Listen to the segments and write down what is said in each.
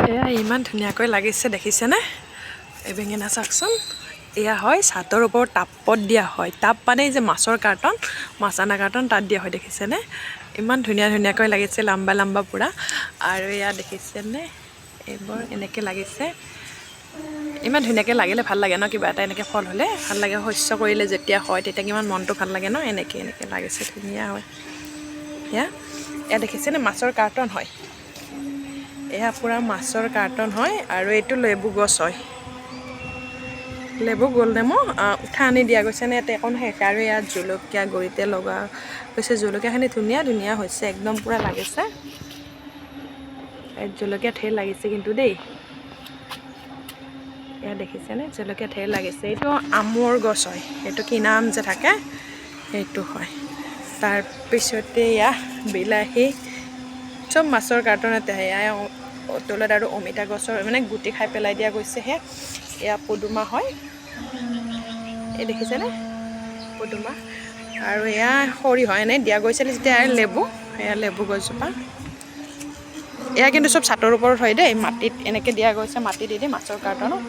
এয়া ইমান ধুনীয়াকৈ লাগিছে দেখিছেনে এই বেঙেনা চাওকচোন এয়া হয় ছাতৰ ওপৰত টাপত দিয়া হয় টাপ মানে যে মাছৰ কাৰ্টন মাছ আনা কাৰ্টন তাত দিয়া হয় দেখিছেনে ইমান ধুনীয়াকৈ লাগিছে লম্বা লম্বা পুৰা আৰু এয়া দেখিছেনে এইবোৰ এনেকৈ লাগিছে ইমান ধুনীয়াকৈ লাগিলে ভাল লাগে ন কিবা এটা এনেকৈ ফল হ'লে ভাল লাগে শস্য কৰিলে যেতিয়া হয় তেতিয়া কিমান মনটো ভাল লাগে ন এনেকৈ লাগিছে ধুনীয়া হয় এয়া দেখিছেনে মাছৰ কাৰ্টন হয় এয়া পুৰা মাছৰ কাৰ্টন হয় আৰু এইটো লেবু গছ হয় লেবু গোল নেমু উঠা আনি দিয়া গৈছে নে ইয়াতে অকণ শেষ আৰু ইয়াত জলকীয়া গৰিতে লগা হৈছে জলকীয়াখিনি ধুনীয়া হৈছে একদম পুৰা লাগিছে ইয়াত জলকীয়া ঢেৰ লাগিছে কিন্তু দেই এয়া দেখিছেনে জলকীয়া ঢেৰ লাগিছে এইটো আমৰ গছ হয় এইটো কি নাম যে থাকে সেইটো হয় তাৰপিছতে এয়া বিলাহী চব মাছৰ কাৰ্টনতে এয়া তলত আৰু অমিতা গছৰ মানে গুটি খাই পেলাই দিয়া গৈছেহে এয়া পদুমা হয় এই দেখিছেনে পদুমা আৰু এয়া সৰিয়হ এনে দিয়া গৈছিলে যেতিয়া লেবু এয়া লেবু গছজোপা এয়া কিন্তু চব ছাতৰ ওপৰত হয় দেই মাটিত এনেকৈ দিয়া গৈছে মাটি দি মাছৰ কাৰ্টনত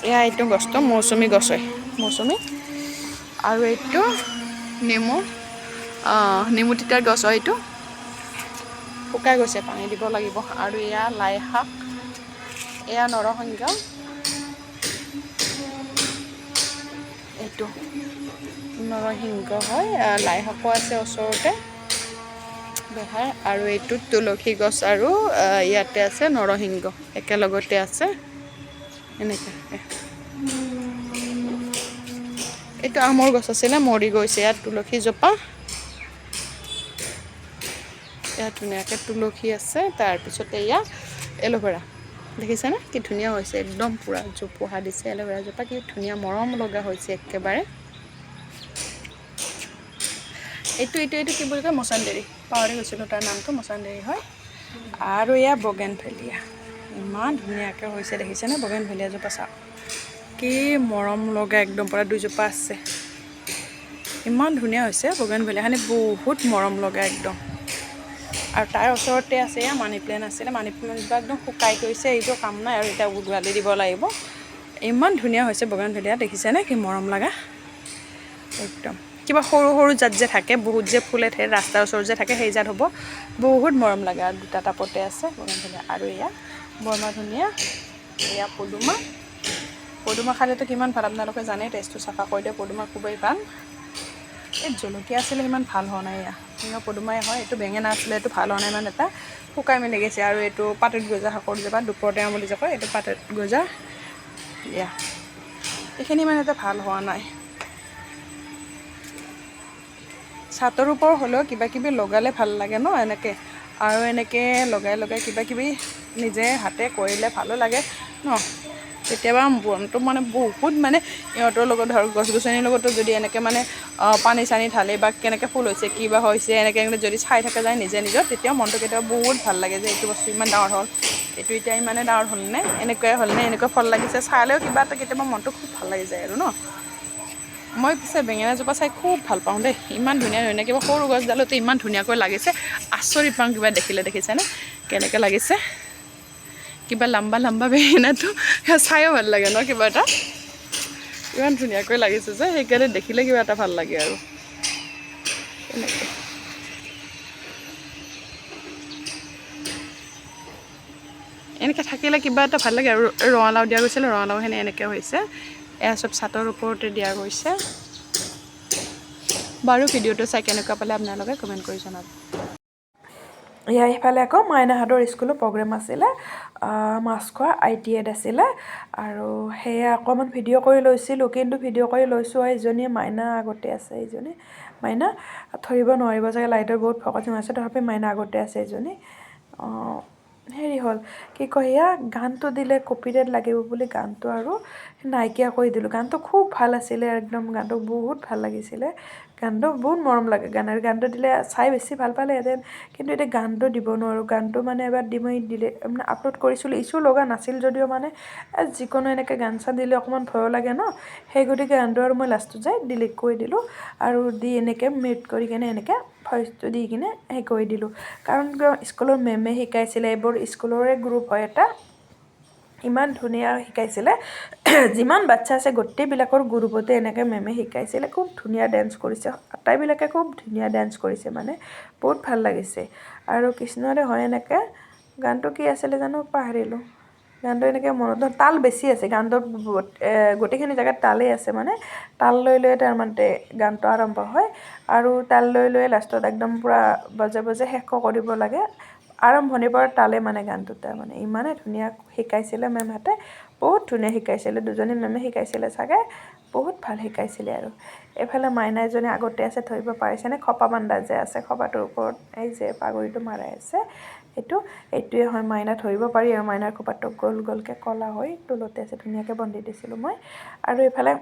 এয়া এইটো গছটো মৌচুমী গছ হয় মৌচুমী আৰু এইটো নেমু তিতাৰ গছ হয় এইটো শুকাই গৈছে পানী দিব লাগিব আৰু এয়া লাই শাক এয়া নৰসিংহ এইটো নৰসিংহ হয় লাই শাকো আছে ওচৰতে বেহাৰ আৰু এইটো তুলসী গছ আৰু ইয়াতে আছে নৰসিংহ একেলগতে আছে এনেকৈ এইটো আমৰ গছ আছিলে মৰি গৈছে ইয়াত তুলসী জোপা ইয়াত ধুনীয়াকৈ তুলসী আছে তাৰপিছতে এয়া এল'ভেৰা দেখিছেনে কি ধুনীয়া হৈছে একদম পূৰা জোপোহা দিছে এল'ভেৰা জোপা কি ধুনীয়া মৰম লগা হৈছে একেবাৰে এইটো কি বুলি কয় মছন্দৰী পাহৰি গৈছিলোঁ তাৰ নামটো মছন্দৰী হয় আৰু এয়া বগেনভেলিয়া ইমান ধুনীয়াকৈ হৈছে দেখিছেনে বগেনভেলিয়াজোপা চাওক কি মৰম লগা একদম পূৰা দুইজোপা আছে ইমান ধুনীয়া হৈছে বগেনভেলিয়াখিনি বহুত মৰম লগা একদম আৰু তাৰ ওচৰতে আছে এয়া মানি প্লেণ্ট আছিলে মানি প্লেণ্টজোপা একদম শুকাই গৈছে এইটো কাম নাই আৰু এতিয়া উঘালি দিব লাগিব ইমান ধুনীয়া হৈছে বগেনভেলিয়া দেখিছেনে কি মৰম লগা একদম কিবা সৰু জাত যে থাকে বহুত যে ফুলে থাকে ৰাস্তাৰ ওচৰত যে থাকে সেই জাত হ'ব বহুত মৰম লাগে আৰু দুটা টাপতে আছে বগেনভেলিয়া আৰু এয়া বৰমা ধুনীয়া এয়া পদুমা খালেতো কিমান ভাল আপোনালোকে জানে তেজটো চাফা কৰি দিয়ে পদুমা খুবেই ভাল এই জলকীয়া আছিলে ইমান ভাল হোৱা নাই এয়া পদুমাই হয় এইটো বেঙেনা আছিলে এইটো ভাল হোৱা নাই ইমান এটা শুকাই মেলি গৈছে আৰু এইটো পাতত গজা শাকৰ জোপা দুপৰটেঙা বুলি যে কয় এইটো পাতত গজা এয়া এইখিনি ইমান এটা ভাল হোৱা নাই ছাতৰ ওপৰ হ'লেও কিবাকিবি লগালে ভাল লাগে ন এনেকৈ আৰু এনেকৈ লগাই কিবাকিবি নিজে হাতে কৰিলে ভালো লাগে ন কেতিয়াবা মনটো মানে বহুত মানে ইহঁতৰ লগত ধৰক গছ গছনিৰ লগতো যদি এনেকৈ মানে পানী চানী ঢালে বা কেনেকৈ ফুল হৈছে কিবা হৈছে এনেকৈ যদি চাই থকা যায় নিজে নিজৰ তেতিয়া মনটো কেতিয়াবা বহুত ভাল লাগে যে এইটো বস্তু ইমান ডাঙৰ হ'ল এইটো এতিয়া ইমানে ডাঙৰ হ'লনে এনেকুৱাই হ'লনে এনেকুৱা ফল লাগিছে চালেও কিবা এটা কেতিয়াবা মনটো খুব ভাল লাগি যায় আৰু ন মই পিছে বেঙেনাজোপা চাই খুব ভাল পাওঁ দেই ইমান ধুনীয়া কিবা সৰু গছডালতো ইমান ধুনীয়াকৈ লাগিছে আচৰিত পাওঁ কিবা দেখিছেনে কেনেকৈ লাগিছে কিবা লম্বা বেঙেনাটো চায়ো ভাল লাগে ন কিবা এটা ইমান ধুনীয়াকৈ লাগিছে যে সেইকাৰণে দেখিলে কিবা এটা ভাল লাগে আৰু এনেকৈ এনেকৈ থাকিলে কিবা এটা ভাল লাগে আৰু ৰঙালাও দিয়া গৈছিলে ৰঙালাওখিনি এনেকৈ হৈছে এয়া চব ছাতৰ ওপৰতে দিয়া গৈছে বাৰু ভিডিঅ'টো চাই কেনেকুৱা পালে আপোনালোকে কমেণ্ট কৰি জনাব এয়া ইফালে আকৌ মাইনাহঁতৰ স্কুলৰ প্ৰগ্ৰেম আছিলে মাছখোৱা ITIত আছিলে আৰু সেয়া অকণমান ভিডিঅ' কৰি লৈছিলোঁ কিন্তু ভিডিঅ' কৰি লৈছোঁ এইজনী মাইনা আগতে আছে এইজনী মাইনা ধৰিব নোৱাৰিব চাগে লাইটৰ বহুত ফকাচ আছে তথাপি মাইনা আগতে আছে এইজনী হেৰি হ'ল কি কয় এয়া গানটো দিলে কপিৰাইট লাগিব বুলি গানটো আৰু নাইকিয়া কৰি দিলোঁ গানটো খুব ভাল আছিলে একদম গানটো বহুত ভাল লাগিছিলে গানটো বহুত মৰম লাগে গানটো দিলে চাই বেছি ভাল পালেহেঁতেন কিন্তু এতিয়া গানটো দিব নোৱাৰোঁ গানটো মানে এবাৰ দিলে মানে আপলোড কৰিছিলোঁ ইছ্যু লগা নাছিল যদিও মানে যিকোনো এনেকৈ গান চান দিলে অকণমান ভয়ো লাগে ন সেই গতিকে গানটো আৰু মই লাষ্টত যাই ডিলিট কৰি দিলোঁ আৰু দি এনেকৈ মিউট কৰি কেনে এনেকৈ ভইচটো দি কিনে সেই কৰি দিলোঁ কাৰণ স্কুলৰ মেমে শিকাইছিলে এইবোৰ স্কুলৰে গ্ৰুপ হয় এটা ইমান ধুনীয়া শিকাইছিলে যিমান বাচ্ছা আছে গোটেইবিলাকৰ গ্ৰুপতে এনেকৈ মেমে শিকাইছিলে খুব ধুনীয়া ডেন্স কৰিছে আটাইবিলাকে খুব ধুনীয়া ডেন্স কৰিছে মানে বহুত ভাল লাগিছে আৰু কৃষ্ণৰে হয় এনেকৈ গানটো কি আছিলে জানো পাহৰিলোঁ গানটো এনেকৈ মনত তাল বেছি আছে গানটোত গোটেইখিনি জেগাত তালেই আছে মানে তাল লৈ লৈ তাৰমানে গানটো আৰম্ভ হয় আৰু তাল লৈ লৈ লাষ্টত একদম পূৰা বজে বজে শেষ কৰিব লাগে আৰম্ভণিৰ পৰা তালে মানে গানটো তাৰমানে ইমানেই ধুনীয়া শিকাইছিলে মেমহঁতে বহুত ধুনীয়া শিকাইছিলে দুজনী মেমে শিকাইছিলে চাগে বহুত ভাল শিকাইছিলে আৰু এইফালে মাইনা এজনী আগতে আছে ধৰিব পাৰিছেনে খপা বান্ধা যে আছে খপাটোৰ ওপৰত এই যে পাগুৰিটো মাৰাই আছে এইটোৱে হয় মাইনা ধৰিব পাৰি আৰু মাইনাৰ খোপাটো গ'ল গ'লকৈ ক'লা হৈ তলতে আছে ধুনীয়াকৈ বান্ধি দিছিলোঁ মই আৰু এইফালে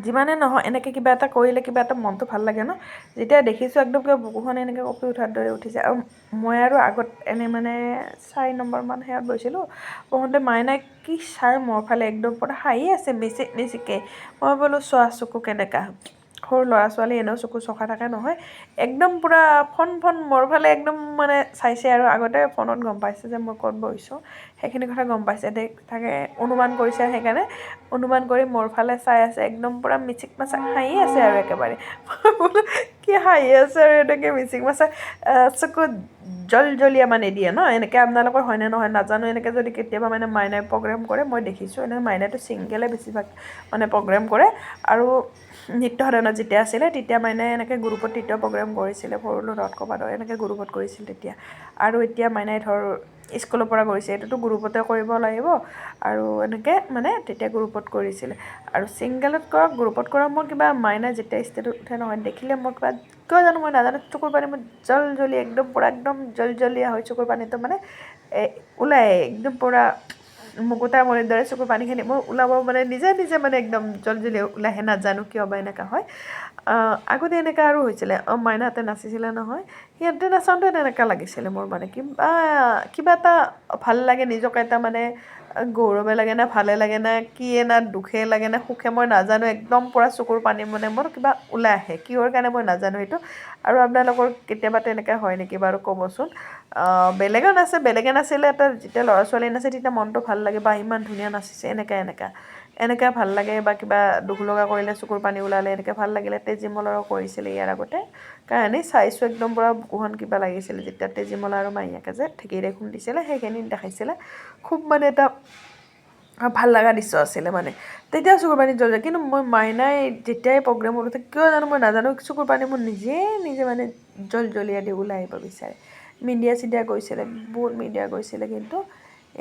যিমানে নহয় এনেকৈ কিবা এটা কৰিলে কিবা এটা মনটো ভাল লাগে ন যেতিয়া দেখিছোঁ একদম কিবা বুকুখন এনেকৈ কঁপি উঠাৰ দৰে উঠিছে আৰু মই আৰু আগত এনেই মানে 4 নম্বৰমান সেয়াত গৈছিলোঁ পঢ়োঁতে মাইনাই কি চাই মোৰ ফালে একদম পুৰা হাঁহি আছে মিচিক মিচিকে মই বোলো চোৱা চকু কেনেকা সৰু ল'ৰা ছোৱালী এনেও চকু চকা থাকে নহয় একদম পূৰা ফন মোৰ ফালে একদম মানে চাইছে আৰু আগতে ফোনত গম পাইছে যে মই ক'ত বহিছোঁ সেইখিনি কথা গম পাইছে থাকে অনুমান কৰিছে সেইকাৰণে অনুমান কৰি মোৰ ফালে চাই আছে একদম পূৰা মিচিক মাছাক হাঁহি আছে আৰু একেবাৰে বোলো কি হাঁহি আছে আৰু এনেকৈ মিচিক মাছাক চকুত জলজলীয়া মানে দিয়ে ন এনেকৈ আপোনালোকৰ হয়নে নহয় নাজানো এনেকৈ যদি কেতিয়াবা মানে মাইনাই প্ৰগ্ৰেম কৰে মই দেখিছোঁ এনেকৈ মাইনাইটো ছিংগলে বেছিভাগ মানে প্ৰগ্ৰেম কৰে আৰু নৃত্য সাধনত যেতিয়া আছিলে তেতিয়া মাইনাই এনেকৈ গ্ৰুপত নৃত্য প্ৰগ্ৰেম কৰিছিলে সৰু ল'ৰাত ক'ৰবাত এনেকৈ গ্ৰুপত কৰিছিল তেতিয়া আৰু এতিয়া মাইনাই ধৰ স্কুলৰ পৰা কৰিছে এইটোতো গ্ৰুপতে কৰিব লাগিব আৰু এনেকৈ মানে তেতিয়া গ্ৰুপত কৰিছিলে আৰু ছিংগলত কৰা গ্ৰুপত কৰা মোৰ কিবা মাইনাই যেতিয়া ষ্টেজত উঠে নহয় দেখিলে মোৰ কিবা কিয় জানো মই নাজানো চকুৰ পানী মোৰ জলজলি একদম পূৰা একদম জলজলীয়া হয় চকুৰ পানীটো মানে ওলাই একদম পূৰা মুকুতা মণিৰ দৰে চকুৰ পানীখিনি মোৰ ওলাব মানে নিজে নিজে মানে একদম জলজলি ওলাইহে নাজানো কিয় বা এনেকুৱা হয় আগতে এনেকুৱা আৰু হৈছিলে মাইনাহঁতে নাচিছিলে নহয় সিহঁতে নাচাওঁতে তেনেকুৱা লাগিছিলে মোৰ মানে কিবা এটা ভাল লাগে নিজকে এটা মানে গৌৰৱে লাগে নে ভালে লাগে নে কিয়ে না দুখে লাগে নে সুখে মই নাজানো একদম পূৰা চকুৰ পানী মানে মোৰ কিবা ওলাই আহে কিহৰ কাৰণে মই নাজানো সেইটো আৰু আপোনালোকৰ কেতিয়াবা তেনেকুৱা হয় নেকি বাৰু ক'বচোন বেলেগে নাচিলে এটা যেতিয়া ল'ৰা ছোৱালী নাচে তেতিয়া মনটো ভাল লাগে বা ইমান ধুনীয়া নাচিছে এনেকুৱা ভাল লাগে বা কিবা দুখ লগা কৰিলে চকুৰ পানী ওলালে এনেকৈ ভাল লাগিলে তেজীমলৰো কৰিছিলে ইয়াৰ আগতে কাৰণে চাইছোঁ একদম পূৰা বুকুখন কিবা লাগিছিলে যেতিয়া তেজীমলা আৰু মাহীয়েকে যে ঢেঁকীৰে খুন্দিছিলে সেইখিনি দেখাইছিলে খুব মানে এটা ভাল লগা দৃশ্য আছিলে মানে তেতিয়াও চকুৰ পানী জ্বল যায় কিন্তু মই মাইনাই যেতিয়াই প্ৰগ্ৰেমত উঠে কিয় জানো মই নাজানো চকুৰ পানী মোৰ নিজে মানে জলজলীয়া দি ওলাই আহিব বিচাৰে মিডিয়া চিডিয়া গৈছিলে বহুত মিডিয়া গৈছিলে কিন্তু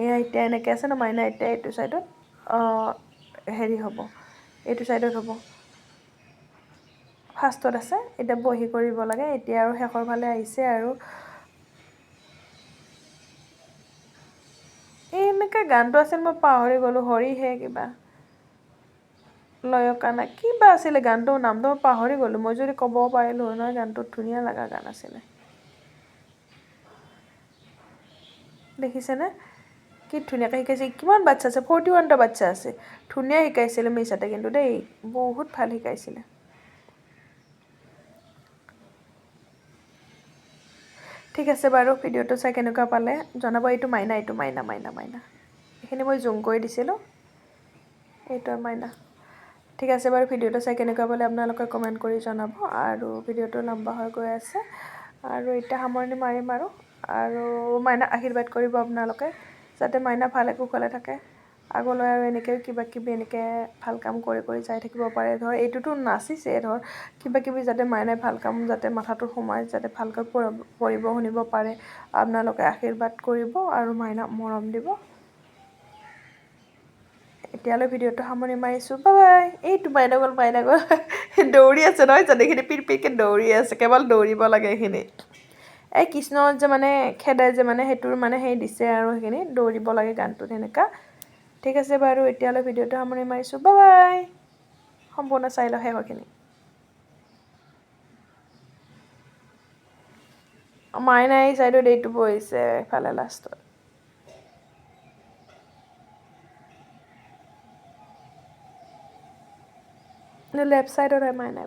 এয়া এতিয়া এনেকৈ আছে ন মাইনা এতিয়া এইটো ছাইডত হেৰি হ'ব এইটো ছাইডত হ'ব ফাৰ্ষ্টত আছে এতিয়া বহি কৰিব লাগে এতিয়া আৰু শেষৰ ফালে আহিছে আৰু এই এনেকৈ গানটো আছিল মই পাহৰি গ'লোঁ হৰিহে কিবা লয়কানা কিবা আছিলে গানটোৰ নামটো মই পাহৰি গ'লোঁ মই যদি ক'ব পাৰিলোঁ হয় নহয় গানটো ধুনীয়া লগা গান আছিলে দেখিছেনে কি ধুনীয়াকৈ শিকাইছে কিমান বাচ্ছা আছে 41টা বাচ্ছা আছে ধুনীয়া শিকাইছিলে মিছাতে কিন্তু দেই বহুত ভাল শিকাইছিলে ঠিক আছে বাৰু ভিডিঅ'টো চাই কেনেকুৱা পালে জনাব এইটো মাইনা এইখিনি মই জুম কৰি দিছিলোঁ এইটো মাইনা ঠিক আছে বাৰু ভিডিঅ'টো চাই কেনেকুৱা পালে আপোনালোকে কমেণ্ট কৰি জনাব আৰু ভিডিঅ'টো লম্বা হৈ গৈ আছে আৰু এতিয়া সামৰণি মাৰিম আৰু মাইনাক আশীৰ্বাদ কৰিব আপোনালোকে যাতে মাইনা ভালে কুশলে থাকে আগলৈ আৰু এনেকৈ কিবা কিবি এনেকৈ ভাল কাম কৰি যাই থাকিব পাৰে ধৰ এইটোতো নাচিছে ধৰ কিবা কিবি যাতে মাইনাই ভাল কাম যাতে মাথাটো সোমাই যাতে ভালকৈ পঢ়িব শুনিব পাৰে আপোনালোকে আশীৰ্বাদ কৰিব আৰু মাইনাক মৰম দিব এতিয়ালৈ ভিডিঅ'টো সামৰণি মাৰিছোঁ বাই এইটো মাইনা গ'ল দৌৰি আছে নহয় জানো এইখিনি পিৰপিৰকৈ দৌৰি আছে কেৱল দৌৰিব লাগে এইখিনি এই কৃষ্ণ যে মানে খেদাই যে মানে সেইটোৰ মানে সেই দিছে আৰু সেইখিনি দৌৰিব লাগে গানটোত সেনেকুৱা ঠিক আছে বাৰু এতিয়ালৈ ভিডিঅ'টো সামৰণি মাৰিছোঁ বাই সম্পূৰ্ণ চাই লওঁ শেষৰখিনি মাইনাই এই চাইডত এইটো বহিছে এইফালে লাষ্টত লেফ্ট চাইডত হয় মাইনা